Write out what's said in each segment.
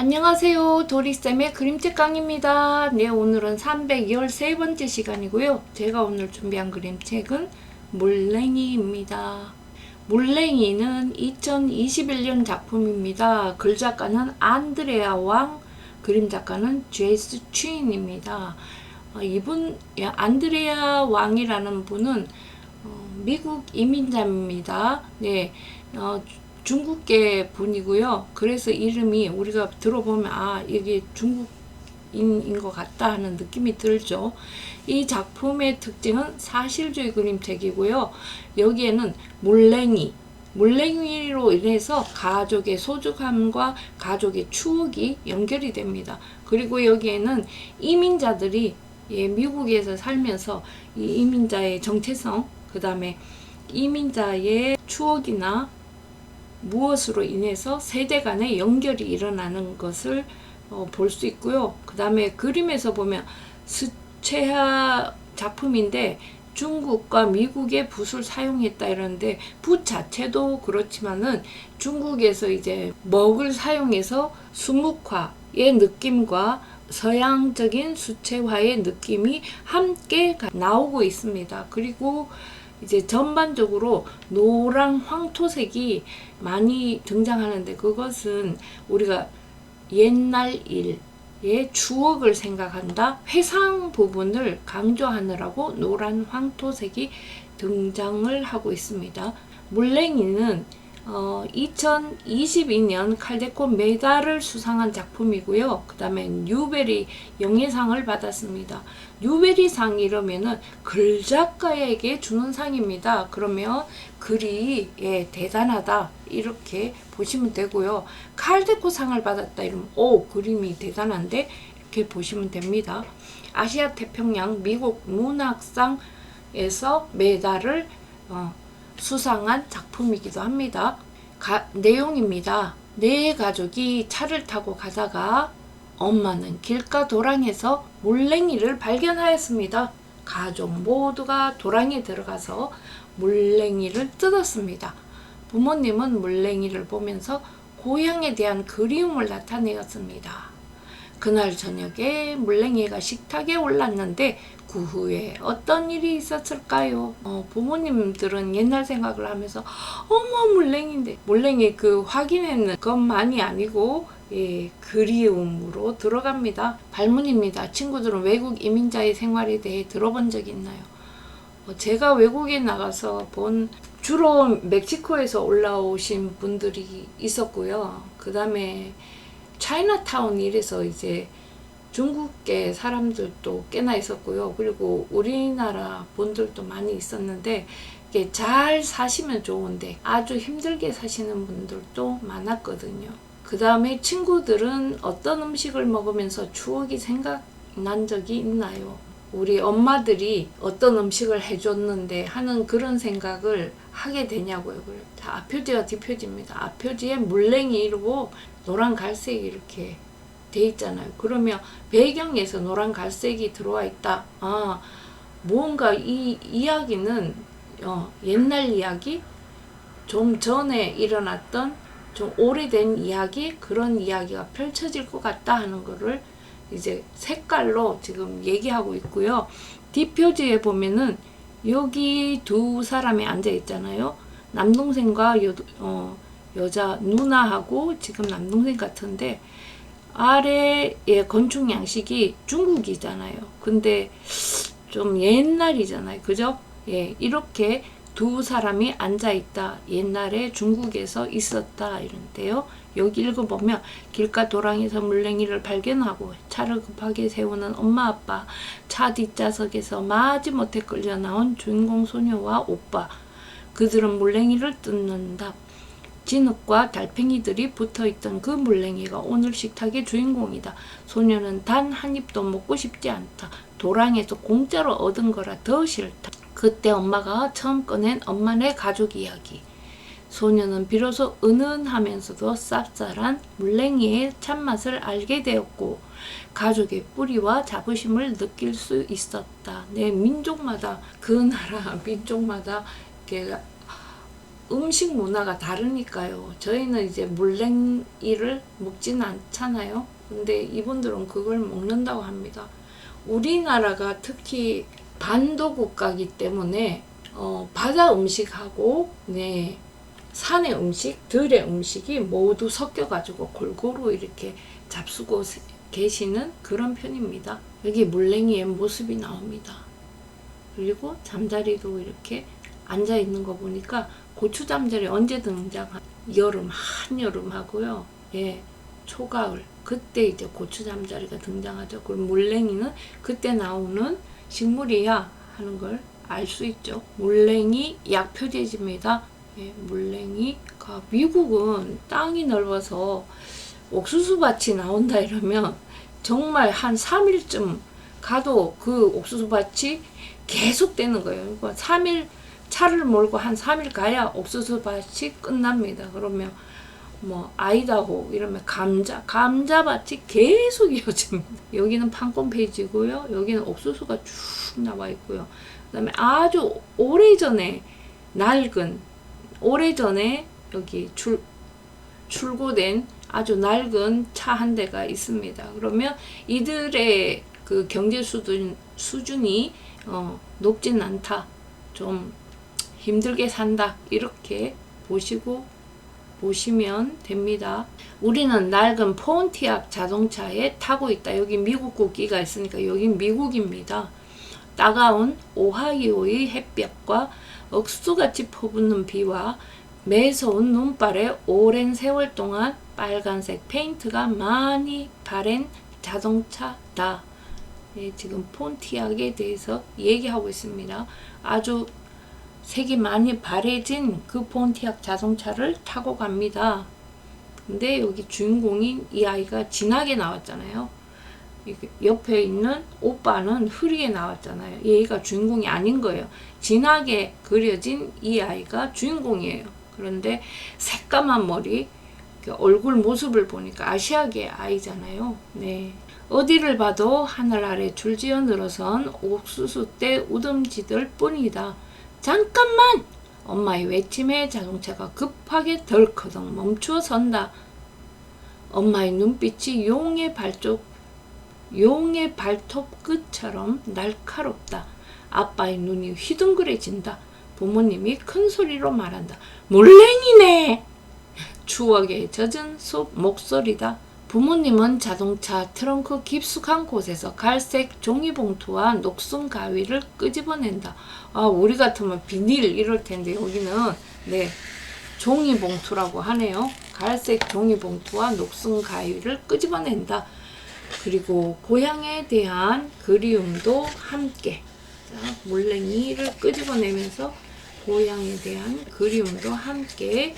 안녕하세요. 도리쌤의 그림책 강의입니다. 네, 오늘은 313번째 시간이고요. 제가 오늘 준비한 그림책은 물랭이입니다. 물랭이는 2021년 작품입니다. 글작가는 안드레아 왕, 그림작가는 제이스 취인입니다. 안드레아 왕이라는 분은 미국 이민자입니다. 네, 중국계 분이고요. 그래서 이름이 우리가 들어보면 이게 중국인인 것 같다 하는 느낌이 들죠. 이 작품의 특징은 사실주의 그림책이고요. 여기에는 물랭이로 인해서 가족의 소중함과 가족의 추억이 연결이 됩니다. 그리고 여기에는 이민자들이 미국에서 살면서 이 이민자의 정체성, 그 다음에 이민자의 추억이나 무엇으로 인해서 세대 간의 연결이 일어나는 것을 볼 수 있고요. 그 다음에 그림에서 보면 수채화 작품인데 중국과 미국의 붓을 사용했다 이러는데 붓 자체도 그렇지만은 중국에서 이제 먹을 사용해서 수묵화의 느낌과 서양적인 수채화의 느낌이 함께 나오고 있습니다. 그리고 이제 전반적으로 노랑 황토색이 많이 등장하는데 그것은 우리가 옛날 일의 추억을 생각한다. 회상 부분을 강조하느라고 노란 황토색이 등장을 하고 있습니다. 물랭이는 2022년 칼데코 메달을 수상한 작품이고요. 그 다음에 뉴베리 영예상을 받았습니다. 뉴베리 상 이러면은 글작가에게 주는 상입니다. 그러면 글이 대단하다 이렇게 보시면 되고요. 칼데코 상을 받았다 이러면 그림이 대단한데 이렇게 보시면 됩니다. 아시아 태평양 미국 문학상에서 메달을 수상한 작품이기도 합니다. 내용입니다. 네 가족이 차를 타고 가다가 엄마는 길가 도랑에서 물랭이를 발견하였습니다. 가족 모두가 도랑에 들어가서 물랭이를 뜯었습니다. 부모님은 물랭이를 보면서 고향에 대한 그리움을 나타내었습니다. 그날 저녁에 물랭이가 식탁에 올랐는데 그 후에 어떤 일이 있었을까요? 부모님들은 옛날 생각을 하면서 어머 물랭이인데 물랭이 확인했는 것만이 아니고 그리움으로 들어갑니다. 발문입니다. 친구들은 외국 이민자의 생활에 대해 들어본 적이 있나요? 제가 외국에 나가서 본 주로 멕시코에서 올라오신 분들이 있었고요. 그 다음에 차이나타운 이래서 이제 중국계 사람들도 꽤나 있었고요. 그리고 우리나라 분들도 많이 있었는데 이게 잘 사시면 좋은데 아주 힘들게 사시는 분들도 많았거든요. 그 다음에 친구들은 어떤 음식을 먹으면서 추억이 생각난 적이 있나요? 우리 엄마들이 어떤 음식을 해줬는데 하는 그런 생각을 하게 되냐고요. 자, 앞표지와 뒷표지입니다. 앞표지에 물랭이 이러고 노란 갈색이 이렇게 돼 있잖아요. 그러면 배경에서 노란 갈색이 들어와 있다. 뭔가 이 이야기는 옛날 이야기, 좀 전에 일어났던 좀 오래된 이야기, 그런 이야기가 펼쳐질 것 같다 하는 거를 이제 색깔로 지금 얘기하고 있고요. 뒷표지에 보면은 여기 두 사람이 앉아 있잖아요. 남동생과 여자 누나하고 지금 남동생 같은데 아래의 건축 양식이 중국이잖아요. 근데 좀 옛날이잖아요. 그죠? 이렇게 두 사람이 앉아있다. 옛날에 중국에서 있었다. 이런데요. 여기 읽어보면 길가 도랑에서 물랭이를 발견하고 차를 급하게 세우는 엄마 아빠, 차 뒷좌석에서 마지못해 끌려 나온 주인공 소녀와 오빠, 그들은 물랭이를 뜯는다. 진흙과 달팽이들이 붙어있던 그 물랭이가 오늘 식탁의 주인공이다. 소녀는 단 한 입도 먹고 싶지 않다. 도랑에서 공짜로 얻은 거라 더 싫다. 그때 엄마가 처음 꺼낸 엄마네 가족 이야기. 소녀는 비로소 은은하면서도 쌉쌀한 물랭이의 참맛을 알게 되었고 가족의 뿌리와 자부심을 느낄 수 있었다. 민족마다 그 나라 민족마다 이렇게 음식 문화가 다르니까요. 저희는 이제 물냉이를 먹지는 않잖아요. 근데 이분들은 그걸 먹는다고 합니다. 우리나라가 특히 반도 국가이기 때문에 바다 음식하고 네, 산의 음식, 들의 음식이 모두 섞여가지고 골고루 이렇게 잡수고 계시는 그런 편입니다. 여기 물냉이의 모습이 나옵니다. 그리고 잠자리도 이렇게 앉아 있는 거 보니까 고추 잠자리 언제 등장한 여름, 한여름 하고요. 예, 초가을 그때 이제 고추 잠자리가 등장하죠. 그리고 물냉이는 그때 나오는 식물이야 하는 걸 알 수 있죠. 물냉이 약표재지입니다. 예, 물냉이가 미국은 땅이 넓어서 옥수수밭이 나온다 이러면 정말 한 3일쯤 가도 그 옥수수밭이 계속 되는 거예요. 그러니까 3일 차를 몰고 한 3일 가야 옥수수밭이 끝납니다. 그러면 뭐 아이다호 이러면 감자밭이 계속 이어집니다. 여기는 판권 페이지고요. 여기는 옥수수가 쭉 나와 있고요. 그다음에 아주 오래전에 여기 출고된 아주 낡은 차 한 대가 있습니다. 그러면 이들의 그 경제 수준이 높진 않다. 좀 힘들게 산다. 이렇게 보시면 됩니다. 우리는 낡은 폰티악 자동차에 타고 있다. 여기 미국 국기가 있으니까 여긴 미국입니다. 따가운 오하이오의 햇볕과 억수같이 퍼붓는 비와 매서운 눈발에 오랜 세월 동안 빨간색 페인트가 많이 바랜 자동차다. 예, 지금 폰티악에 대해서 얘기하고 있습니다. 아주 색이 많이 바래진 그 폰티악 자동차를 타고 갑니다. 근데 여기 주인공인 이 아이가 진하게 나왔잖아요. 옆에 있는 오빠는 흐리게 나왔잖아요. 얘가 주인공이 아닌 거예요. 진하게 그려진 이 아이가 주인공이에요. 그런데 새까만 머리, 얼굴 모습을 보니까 아시아계 아이잖아요. 네. 어디를 봐도 하늘 아래 줄지어 늘어선 옥수수대 우듬지들 뿐이다. 잠깐만! 엄마의 외침에 자동차가 급하게 덜커덩 멈추어 선다. 엄마의 눈빛이 용의 발톱 끝처럼 날카롭다. 아빠의 눈이 휘둥그레진다. 부모님이 큰 소리로 말한다. 물냉이네! 추억에 젖은 목소리다. 부모님은 자동차 트렁크 깊숙한 곳에서 갈색 종이봉투와 녹슨 가위를 끄집어낸다. 우리 같으면 비닐 이럴 텐데 여기는 네 종이봉투라고 하네요. 갈색 종이봉투와 녹슨 가위를 끄집어낸다. 그리고 고향에 대한 그리움도 함께. 자, 물냉이를 끄집어내면서 고향에 대한 그리움도 함께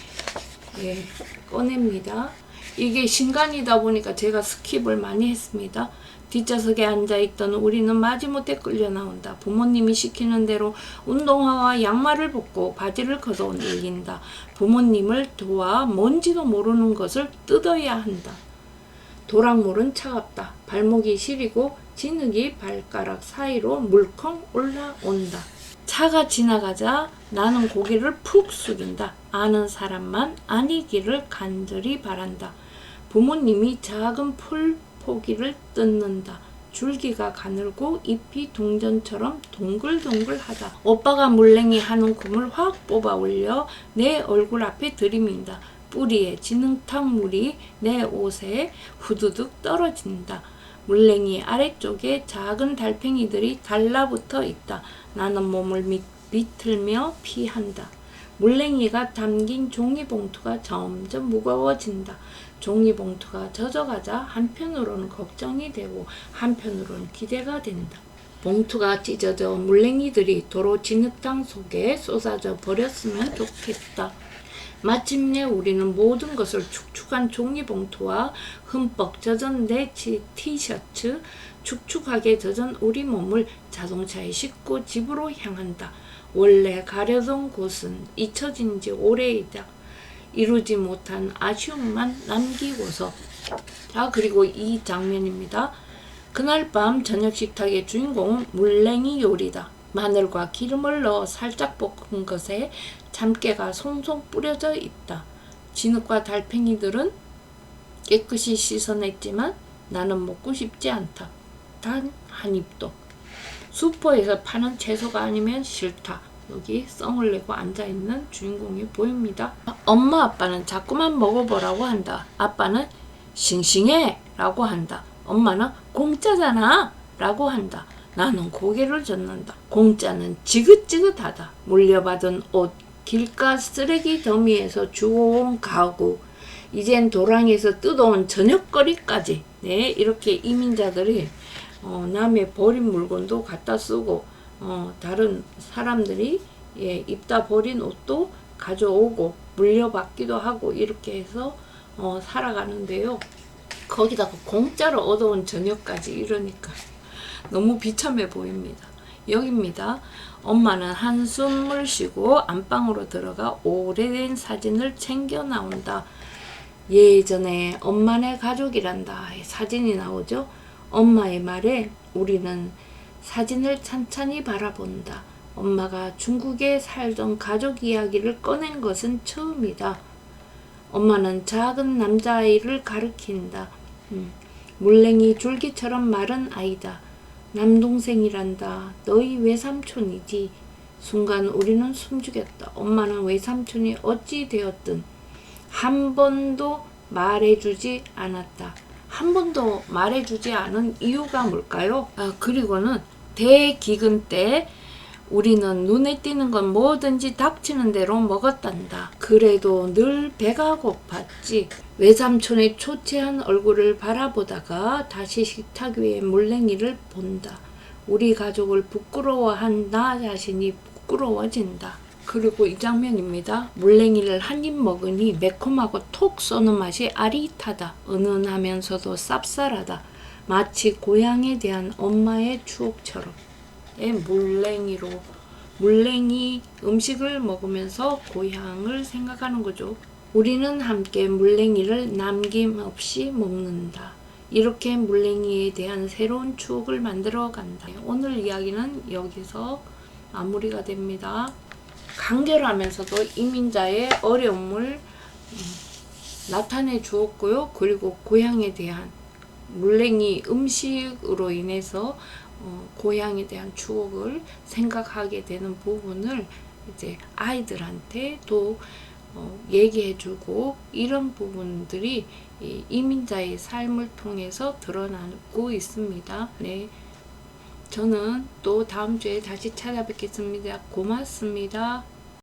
꺼냅니다. 이게 신간이다 보니까 제가 스킵을 많이 했습니다. 뒷좌석에 앉아있던 우리는 마지못해 끌려 나온다. 부모님이 시키는 대로 운동화와 양말을 벗고 바지를 걷어 내린다. 부모님을 도와 뭔지도 모르는 것을 뜯어야 한다. 도랑물은 차갑다. 발목이 시리고 진흙이 발가락 사이로 물컹 올라온다. 차가 지나가자 나는 고개를 푹 숙인다. 아는 사람만 아니기를 간절히 바란다. 부모님이 작은 풀 포기를 뜯는다. 줄기가 가늘고 잎이 동전처럼 동글동글하다. 오빠가 물냉이 한 움큼을 확 뽑아 올려 내 얼굴 앞에 들이민다. 뿌리에 진흙탕 물이 내 옷에 후두둑 떨어진다. 물냉이 아래쪽에 작은 달팽이들이 달라붙어 있다. 나는 몸을 비틀며 피한다. 물냉이가 담긴 종이봉투가 점점 무거워진다. 종이봉투가 젖어가자 한편으로는 걱정이 되고 한편으로는 기대가 된다. 봉투가 찢어져 물냉이들이 도로 진흙탕 속에 쏟아져 버렸으면 좋겠다. 마침내 우리는 모든 것을 축축한 종이봉투와 흠뻑 젖은 내 티셔츠, 축축하게 젖은 우리 몸을 자동차에 싣고 집으로 향한다. 원래 가려던 곳은 잊혀진 지 오래이다. 이루지 못한 아쉬움만 남기고서. 자, 그리고 이 장면입니다. 그날 밤 저녁 식탁의 주인공은 물냉이 요리다. 마늘과 기름을 넣어 살짝 볶은 것에 참깨가 송송 뿌려져 있다. 진흙과 달팽이들은 깨끗이 씻어냈지만 나는 먹고 싶지 않다. 단 한 입도. 슈퍼에서 파는 채소가 아니면 싫다. 여기 썽을 내고 앉아있는 주인공이 보입니다. 엄마 아빠는 자꾸만 먹어보라고 한다. 아빠는 싱싱해 라고 한다. 엄마는 공짜잖아 라고 한다. 나는 고개를 젓는다. 공짜는 지긋지긋하다. 물려받은 옷, 길가 쓰레기 더미에서 주워온 가구, 이젠 도랑에서 뜯어온 저녁거리까지. 네, 이렇게 이민자들이 남의 버린 물건도 갖다 쓰고 다른 사람들이 입다 버린 옷도 가져오고 물려받기도 하고 이렇게 해서 살아가는데요. 거기다가 공짜로 얻어온 저녁까지 이러니까 너무 비참해 보입니다. 여기입니다. 엄마는 한숨을 쉬고 안방으로 들어가 오래된 사진을 챙겨 나온다. 예전에 엄마네 가족이란다. 사진이 나오죠. 엄마의 말에 우리는 사진을 찬찬히 바라본다. 엄마가 중국에 살던 가족 이야기를 꺼낸 것은 처음이다. 엄마는 작은 남자아이를 가리킨다. 물냉이 줄기처럼 마른 아이다. 남동생이란다. 너희 외삼촌이지. 순간 우리는 숨죽였다. 엄마는 외삼촌이 어찌 되었든 한 번도 말해주지 않았다. 한 번도 말해주지 않은 이유가 뭘까요? 그리고는 대기근 때 우리는 눈에 띄는 건 뭐든지 닥치는 대로 먹었단다. 그래도 늘 배가 고팠지. 외삼촌의 초췌한 얼굴을 바라보다가 다시 식탁 위에 물냉이를 본다. 우리 가족을 부끄러워한 나 자신이 부끄러워진다. 그리고 이 장면입니다. 물냉이를 한 입 먹으니 매콤하고 톡 쏘는 맛이 아릿하다. 은은하면서도 쌉쌀하다. 마치 고향에 대한 엄마의 추억처럼. 물냉이 음식을 먹으면서 고향을 생각하는 거죠. 우리는 함께 물냉이를 남김없이 먹는다. 이렇게 물냉이에 대한 새로운 추억을 만들어 간다. 오늘 이야기는 여기서 마무리가 됩니다. 간결하면서도 이민자의 어려움을 나타내 주었고요. 그리고 고향에 대한 물냉이 음식으로 인해서 고향에 대한 추억을 생각하게 되는 부분을 이제 아이들한테 또 얘기해주고 이런 부분들이 이민자의 삶을 통해서 드러나고 있습니다. 네, 저는 또 다음 주에 다시 찾아뵙겠습니다. 고맙습니다.